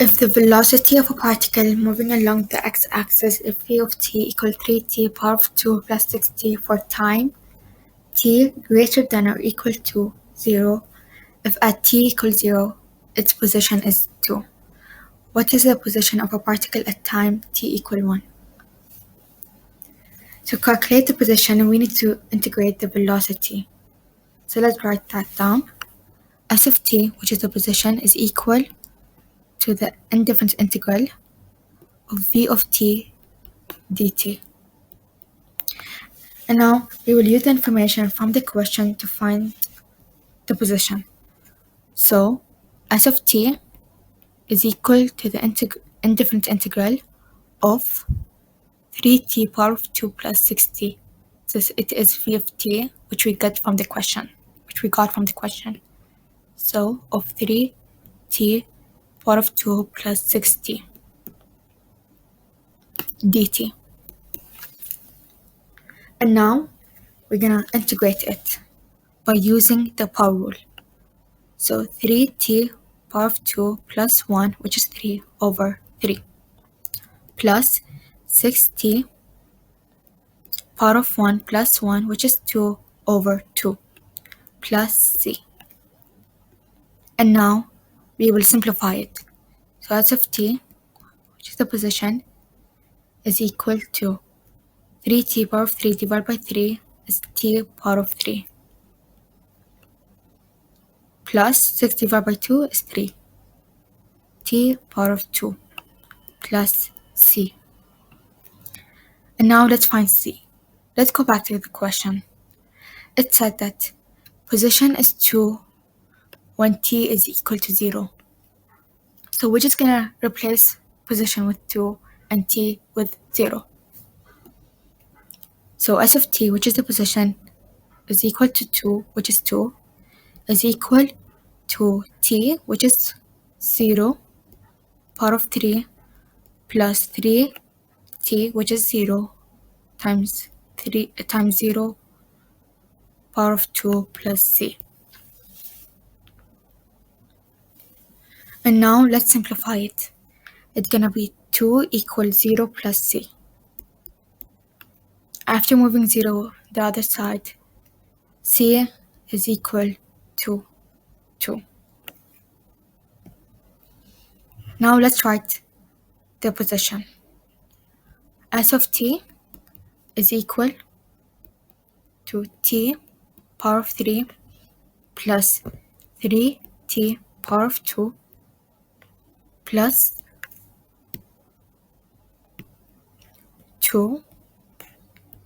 If the velocity of a particle moving along the x-axis is v of t equals 3t power of 2 plus 6t for time t greater than or equal to 0, if at t equals 0, its position is 2. What is the position of a particle at time t equal 1? To calculate the position, we need to integrate the velocity. So let's write that down. S of t, which is the position, is equal to the indifference integral of v of t dt. And now we will use the information from the question to find the position. So S of t is equal to the indifference integral of 3t power of 2 plus 6t. So it is v of t, which we got from the question. So of 3t power of 2 plus 6t dt. And now we're gonna integrate it by using the power rule. So 3t power of 2 plus 1, which is 3 over 3, plus 6t power of 1 plus 1, which is 2 over 2, plus c. And now we will simplify it. So S of t, which is the position, is equal to 3t power of 3 divided by 3 is t power of 3, plus 6 divided by 2 is 3, t power of 2, plus c. And now let's find c. Let's go back to the question. It said that position is 2 when t is equal to 0. So we're just gonna replace position with 2 and t with 0. So S of t, which is the position, is equal to 2, which is 2, is equal to t, which is 0, power of 3, plus 3t, which is 0, times 0, power of 2 plus c. And now let's simplify it. It's gonna be 2 equals 0 plus c. After moving 0 the other side, c is equal to 2. Now let's write the position. S of t is equal to t power of 3 plus 3t power of 2 plus 2,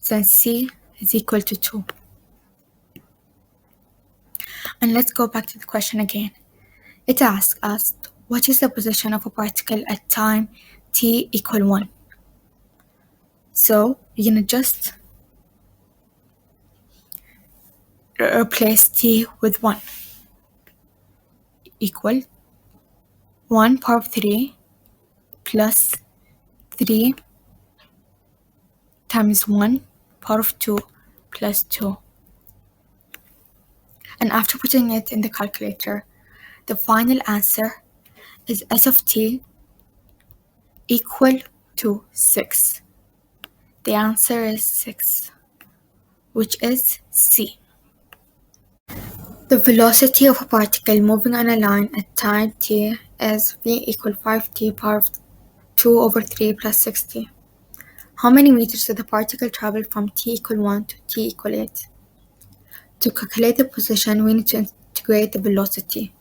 then c is equal to 2. And let's go back to the question again. It asks us, what is the position of a particle at time t equal 1? So we're gonna just replace t with 1, equal 1 power of 3 plus 3 times 1 power of 2 plus 2. And after putting it in the calculator, the final answer is S of t equal to 6. The answer is 6, which is C. The velocity of a particle moving on a line at time t is v equal 5t power of 2 over 3 plus 6t. How many meters did the particle travel from t equal 1 to t equal 8? To calculate the position, we need to integrate the velocity.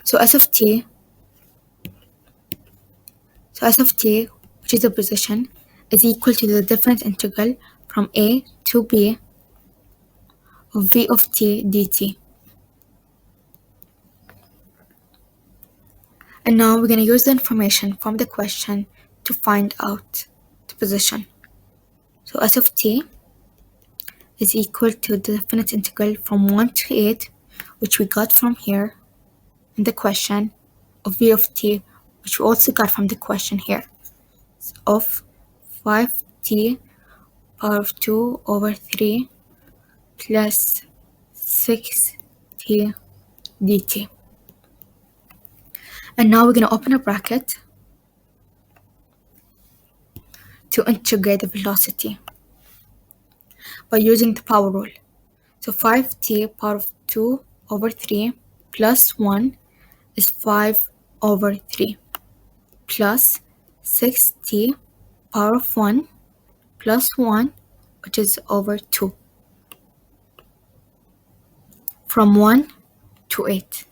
So S of t, which is the position, is equal to the difference integral from a to b of v of t dt. And now we're going to use the information from the question to find out the position. So S of t is equal to the definite integral from 1 to 8, which we got from here in the question, of v of t, which we also got from the question here, of 5t power of 2 over 3 plus 6t dt. And now we're going to open a bracket to integrate the velocity by using the power rule. So 5t power of 2 over 3 plus 1 is 5 over 3 plus 6t power of 1 plus 1, which is over 2, from 1 to 8.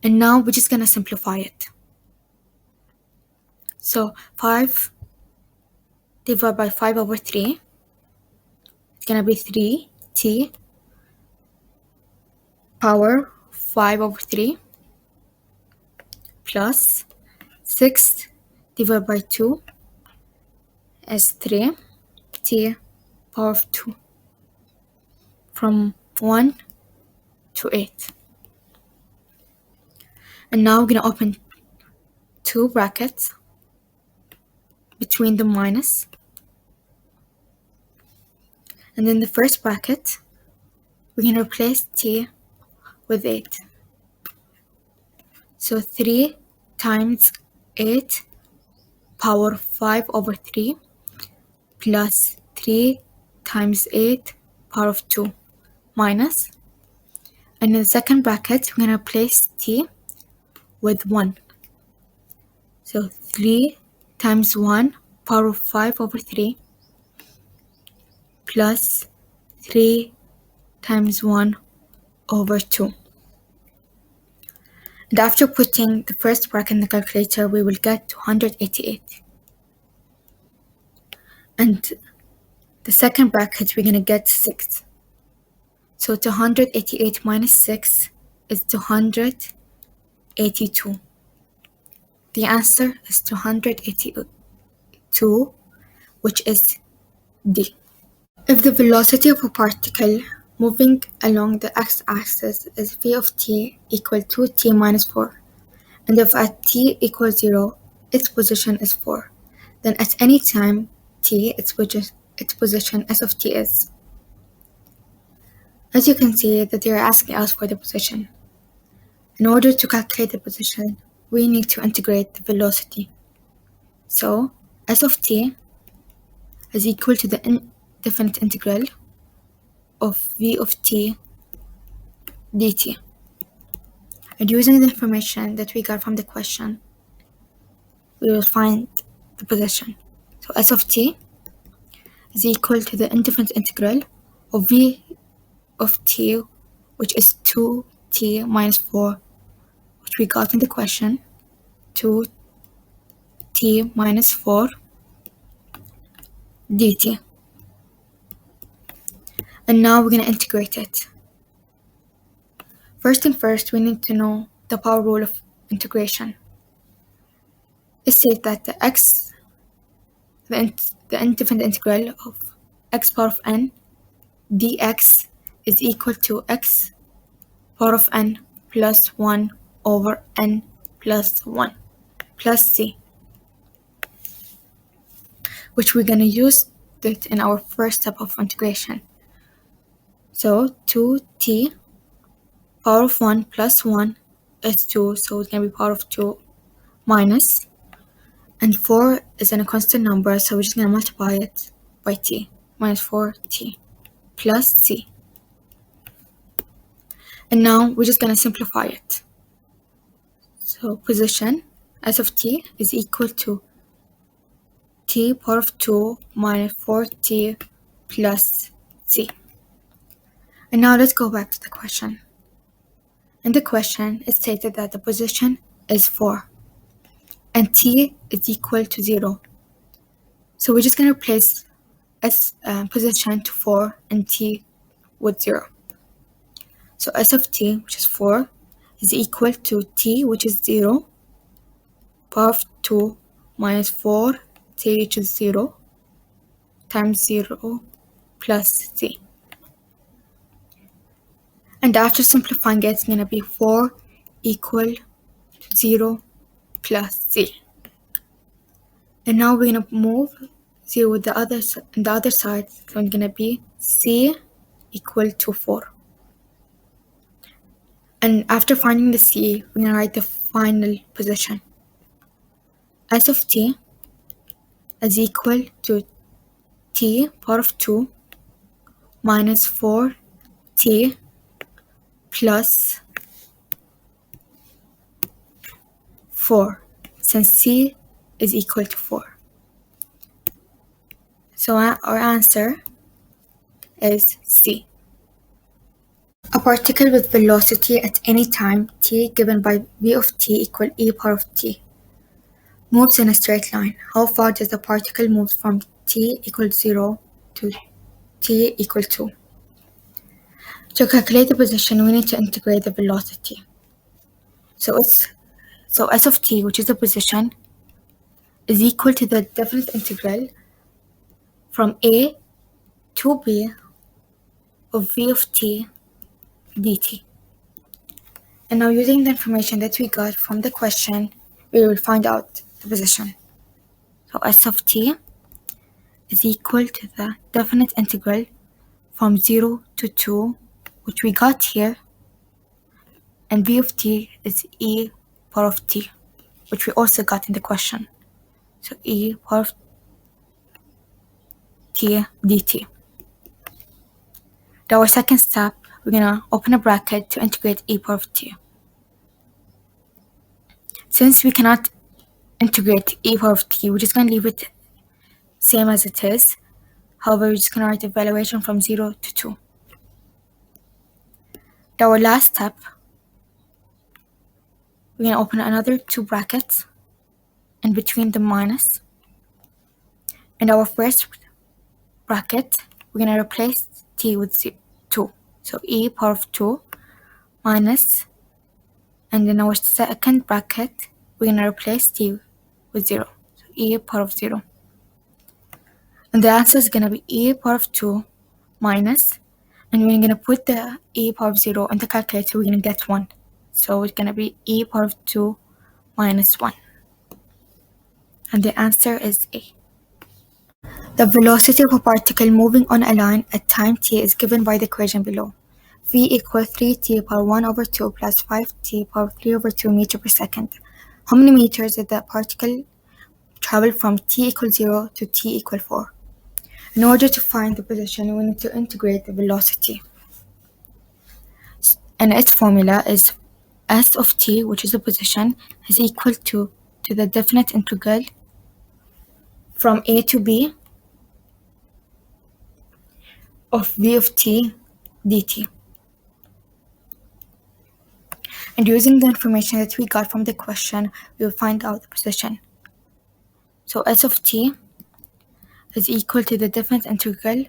And now we're just going to simplify it. So 5 divided by 5 over 3, it's going to be 3t power 5 over 3 plus 6 divided by 2 is 3t power of 2, from 1 to 8. And now we're going to open two brackets between the minus. And in the first bracket, we're going to replace t with 8. So 3 times 8 power 5 over 3 plus 3 times 8 power of 2 minus. And in the second bracket, we're going to replace t with 1. So 3 times 1 power of 5 over 3 plus 3 times 1 over 2. And after putting the first bracket in the calculator, we will get 288. And the second bracket, we're going to get 6. So 288 minus 6 is 282. The answer is 282, which is D. If the velocity of a particle moving along the x-axis is v of t equal to t minus 4, and if at t equals 0, its position is 4, then at any time t, its position s of t is. As you can see that they are asking us for the position. In order to calculate the position, we need to integrate the velocity. So s of t is equal to the indefinite integral of v of t dt. And using the information that we got from the question, we will find the position. So s of t is equal to the indefinite integral of v of t, which is 2t minus 4, which we got in the question, 2t minus 4 dt. And now we're going to integrate it. First thing first, we need to know the power rule of integration. It says that the indefinite integral of x power of n dx is equal to x power of n plus 1 over n plus 1 plus c, which we're going to use it in our first step of integration. So 2t power of 1 plus 1 is 2, so it's going to be power of 2 minus, and 4 is in a constant number, so we're just going to multiply it by t, minus 4t plus c. And now we're just going to simplify it. So position s of t is equal to t power of 2 minus 4t plus c. And now let's go back to the question. In the question, it stated that the position is 4 and t is equal to 0. So we're just going to replace s position to 4 and t with 0. So s of t, which is 4, is equal to t, which is 0, power of 2 minus 4, t, which is 0, times 0 plus c. And after simplifying it, it's going to be 4 equal to 0 plus c. And now we're going to move 0 with the other side, so it's going to be c equal to 4. And after finding the c, we're going to write the final position. S of t is equal to t power of 2 minus 4t plus 4, since t is equal to 4. So our answer is C. A particle with velocity at any time t given by v of t equal e power of t moves in a straight line. How far does the particle move from t equals 0 to t equal 2? To calculate the position, we need to integrate the velocity. So s of t, which is the position, is equal to the definite integral from a to b of v of t dt. And now, using the information that we got from the question, we will find out the position. So s of t is equal to the definite integral from 0 to 2, which we got here, and v of t is e power of t, which we also got in the question. So e power of t dt. Now, our second step, we're gonna open a bracket to integrate e power of t. Since we cannot integrate e power of t, we're just gonna leave it same as it is. However, we're just gonna write the evaluation from 0 to 2. Now, our last step, we're gonna open another 2 brackets in between the minus. In our first bracket, we're gonna replace t with 2. So e power of 2 minus, and in our second bracket, we're gonna replace t with 0. So e power of 0. And the answer is gonna be e power of 2 minus, and we're gonna put the e power of 0 in the calculator, we're gonna get 1. So it's gonna be e power of 2 minus 1. And the answer is A. The velocity of a particle moving on a line at time t is given by the equation below. V equals 3t power 1 over 2 plus 5t power 3 over 2 meter per second. How many meters did the particle travel from t equals 0 to t equals 4? In order to find the position, we need to integrate the velocity. And its formula is s of t, which is the position, is equal to the definite integral from a to b of v of t dt. And using the information that we got from the question, we will find out the position. So s of t is equal to the definite integral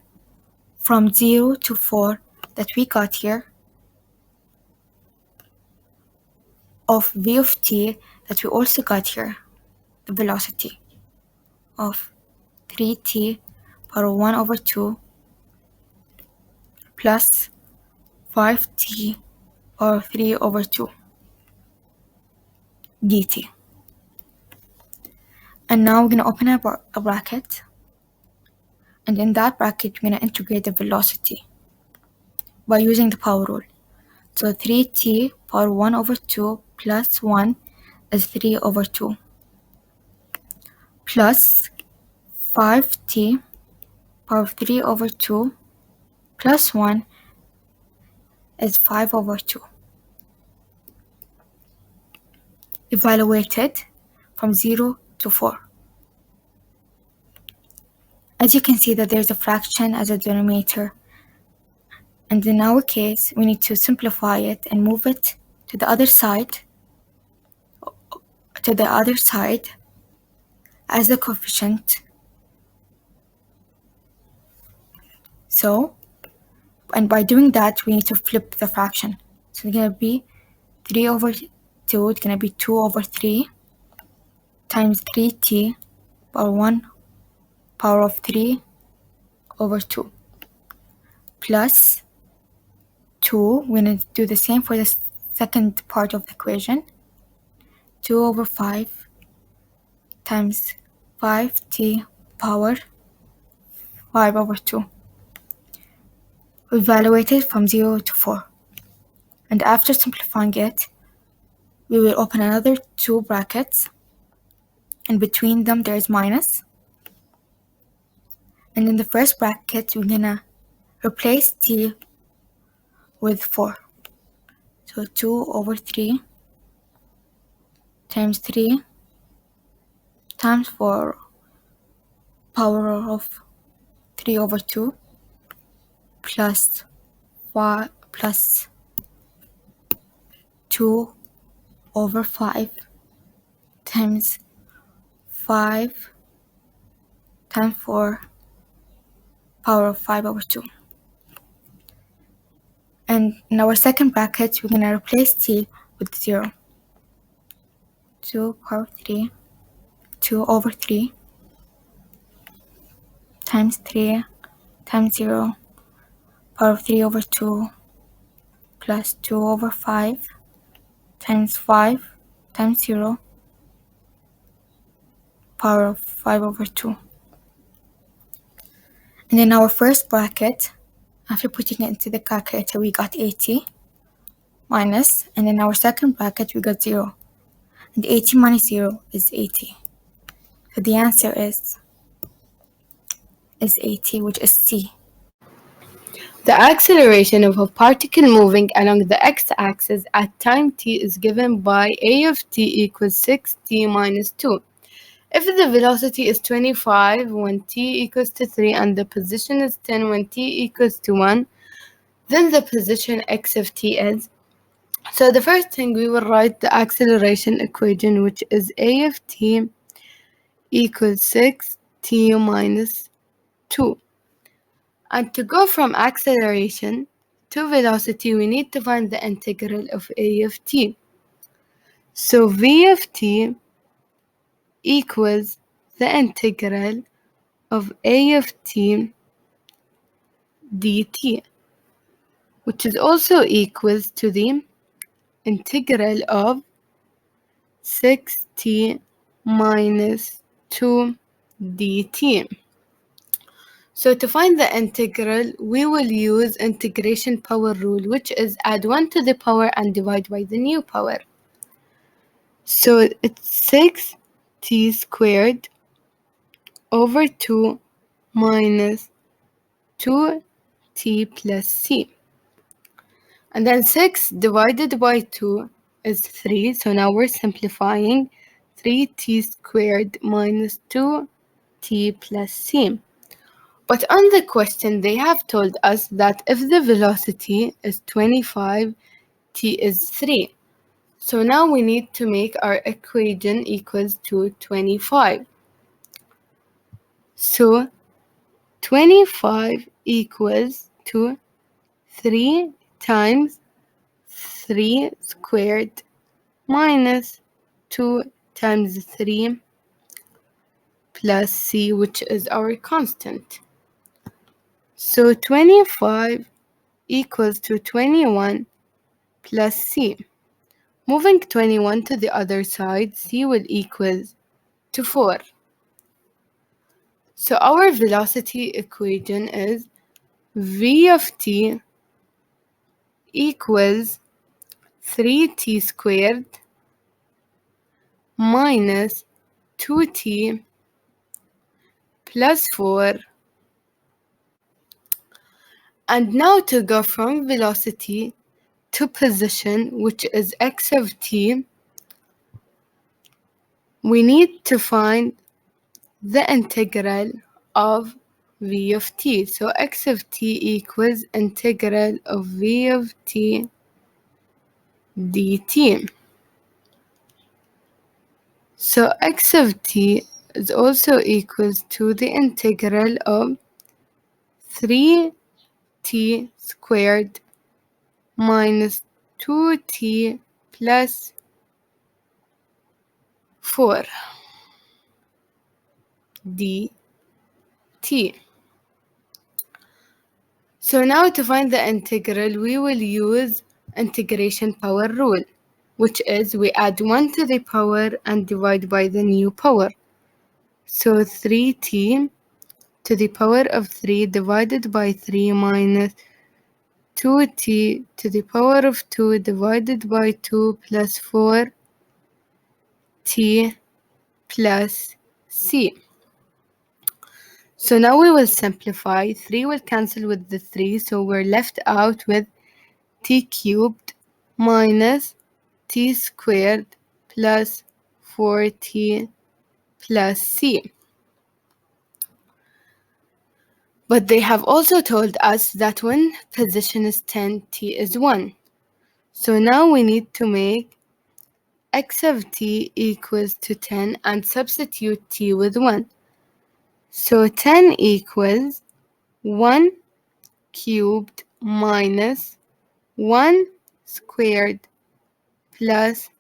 from 0 to 4 that we got here of v of t that we also got here, the velocity of 3t power 1 over 2 plus 5t power 3 over 2 dt. And now we're going to open a bracket, and in that bracket we're going to integrate the velocity by using the power rule. So 3t power 1 over 2 plus 1 is 3 over 2 plus 5t power 3 over 2 plus 1 is 5 over 2. Evaluated from 0 to 4. As you can see that there's a fraction as a denominator, and in our case we need to simplify it and move it to the other side as a coefficient. So, and by doing that we need to flip the fraction. So it's gonna be 3 over 2, it's gonna be 2 over 3 times 3t power 1 power of 3 over 2 plus 2, we're gonna do the same for the second part of the equation, 2 over 5 times 5t power 5 over 2. We evaluated from 0 to 4. And after simplifying it, we will open another two brackets, and between them there is minus. And in the first bracket, we're gonna replace t with 4. So 2 over 3 times 3 times 4 power of 3 over 2 plus 5 plus 2 over 5 times 5 times 4 power of 5 over 2. And in our second bracket, we're going to replace t with 0. 2 power 3, 2 over 3 times 3 times 0 power of 3 over 2 plus 2 over 5 times 5 times 0 power of 5 over 2. And in our first bracket, after putting it into the calculator, we got 80 minus, and in our second bracket, we got 0. And 80 minus 0 is 80. So the answer is 80, which is C. The acceleration of a particle moving along the x-axis at time t is given by a of t equals 6t minus 2. If the velocity is 25 when t equals to 3 and the position is 10 when t equals to 1, then the position x of t is. So the first thing, we will write the acceleration equation, which is a of t equals 6t minus 2. And to go from acceleration to velocity, we need to find the integral of a of t. So v of t equals the integral of a of t dt, which is also equals to the integral of 6t minus 2 dt. So to find the integral, we will use integration power rule, which is add 1 to the power and divide by the new power. So it's 6t squared over 2 minus 2t plus c. And then 6 divided by 2 is 3. So now we're simplifying 3t squared minus 2t plus c. But on the question, they have told us that if the velocity is 25, t is 3. So now we need to make our equation equals to 25. So 25 equals to 3 times 3 squared minus 2 times 3 plus c, which is our constant. So 25 equals to 21 plus c. Moving 21 to the other side, c will equal to 4. So our velocity equation is v of t equals 3t squared minus 2t plus 4. And now to go from velocity to position, which is x of t, we need to find the integral of v of t. So x of t equals integral of v of t dt. So x of t is also equals to the integral of 3t squared minus 2t plus 4 dt. So now to find the integral, we will use integration power rule, which is we add 1 to the power and divide by the new power. So 3t to the power of 3 divided by 3 minus 2t to the power of 2 divided by 2 plus 4 t plus c. So now we will simplify. 3 will cancel with the 3, so we're left out with t cubed minus t squared plus 4t plus c. But they have also told us that when position is 10, t is 1. So now we need to make x of t equals to 10 and substitute t with 1. So 10 equals 1 cubed minus 1 squared plus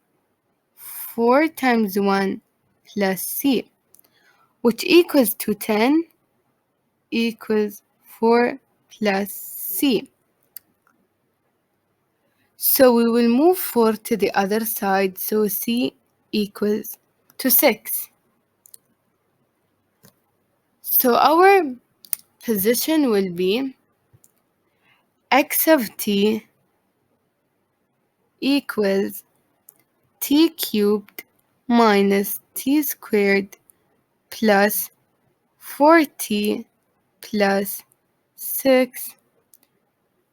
4 times 1 plus c, which equals to 10 equals 4 plus c. So we will move 4 to the other side, so c equals to 6. So our position will be x of t equals t cubed minus t squared plus 4t plus 6,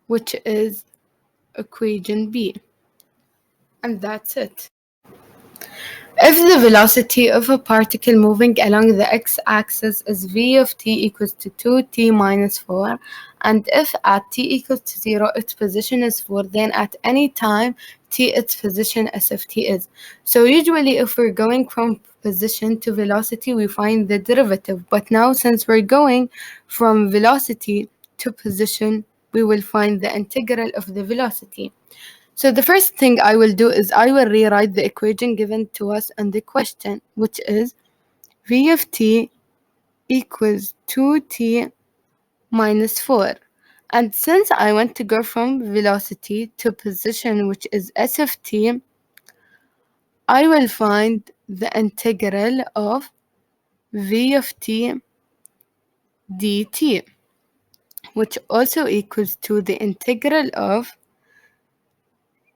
which is equation B. And that's it. If the velocity of a particle moving along the x-axis is v of t equals to 2t minus 4, and if at t equals to 0 its position is 4, then at any time t its position s of t is. So usually if we're going from position to velocity, we find the derivative. But now since we're going from velocity to position, we will find the integral of the velocity. So the first thing I will do is I will rewrite the equation given to us in the question, which is v of t equals 2t minus 4. And since I want to go from velocity to position, which is s of t, I will find the integral of v of t dt, which also equals to the integral of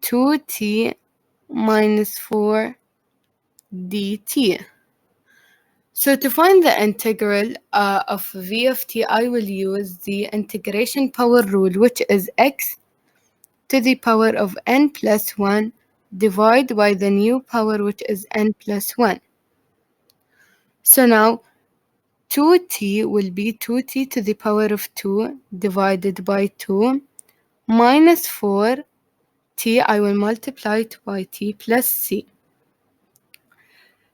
2t minus 4 dt. So to find the integral of v of t, I will use the integration power rule, which is x to the power of n plus 1 divided by the new power, which is n plus 1. So now 2t will be 2t to the power of 2 divided by 2 minus 4t, I will multiply it by t plus c.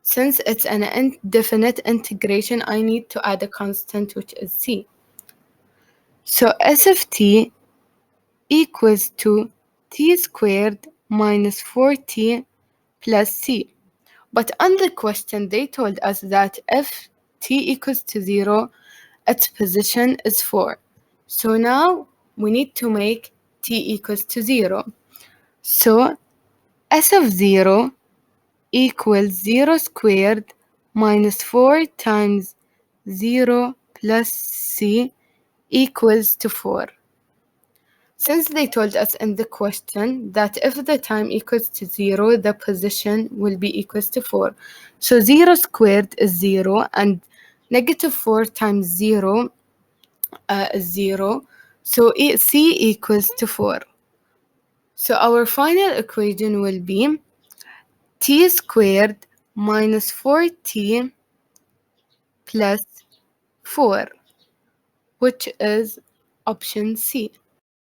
Since it's an indefinite integration, I need to add a constant, which is c. So s of t equals to t squared minus 4t plus c. But on the question, they told us that if t equals to 0, its position is 4. So now we need to make t equals to 0. So s of 0 equals 0 squared minus 4 times 0 plus c equals to 4. Since they told us in the question that if the time equals to 0, the position will be equals to 4. So 0 squared is 0 and negative 4 times 0 is 0. So c equals to 4. So our final equation will be t squared minus 4t plus 4, which is option C.